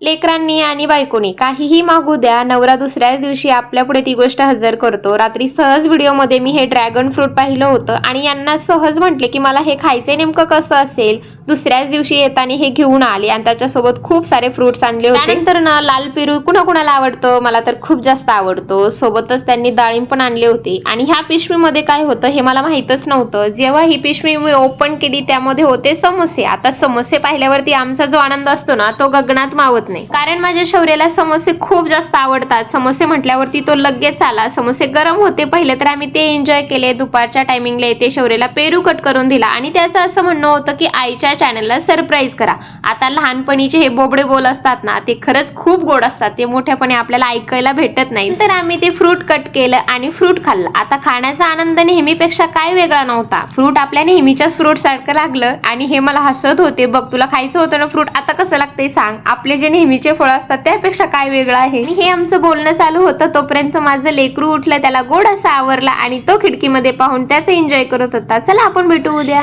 लेकरांनी आणि बायकोनी काहीही मागू द्या, नवरा दुसऱ्याच दिवशी आपल्या पुढे ती गोष्ट हजर करतो. रात्री सहज व्हिडिओमध्ये मी हे ड्रॅगन फ्रूट पाहिलं होतं आणि यांना सहज म्हटले की मला हे खायचे नेमकं कसं असेल. दुसऱ्याच दिवशी येताना हे घेऊन आले आणि त्याच्यासोबत खूप सारे फ्रुट्स आणले होते. त्यानंतर ना लाल पेरू कुणाकुणाला आवडतं, मला तर खूप जास्त आवडतो. सोबतच त्यांनी डाळिंब पण आणले होते आणि ह्या पिशवीमध्ये काय होतं हे मला माहीतच नव्हतं. जेव्हा ही पिशवी मी ओपन केली त्यामध्ये होते समोसे. आता समोसे पाहिल्यावरती आमचा जो आनंद असतो ना तो गगनात मावत नाही, कारण माझ्या शौर्याला समोसे खूप जास्त आवडतात. समोसे म्हटल्यावरती तो लगेच आला. समोसे गरम होते पहिले तर आम्ही ते एन्जॉय केले. दुपारच्या टायमिंगला येते शौर्याला पेरू कट करून दिला आणि त्याचं असं म्हणणं होतं की आईच्या चॅनलला सरप्राईज करा. आता लहानपणीचे हे बोबडे बोल असतात ना ते खरंच खूप गोड असतात, ते मोठ्यापणी आपल्याला ऐकायला भेटत नाही. तर आम्ही ते फ्रूट कट केलं आणि फ्रूट खाल्लं. आता खाण्याचा आनंद नेहमीपेक्षा काय वेगळा नव्हता. फ्रूट आपल्या नेहमीच्याच फ्रूट सारखं लागलं आणि हे मला हसत होते, बघ तुला खायचं होतं ना फ्रूट, आता कसं लागतंय सांग, आपले जे नेहमीचे फळ असतात त्यापेक्षा काय वेगळं आहे. हे आमचं बोलणं चालू होतं तोपर्यंत माझं लेकरू उठलं, त्याला गोड असं आवरला आणि तो खिडकीमध्ये पाहून त्याचं एन्जॉय करत होता. चला आपण भेटू उद्या.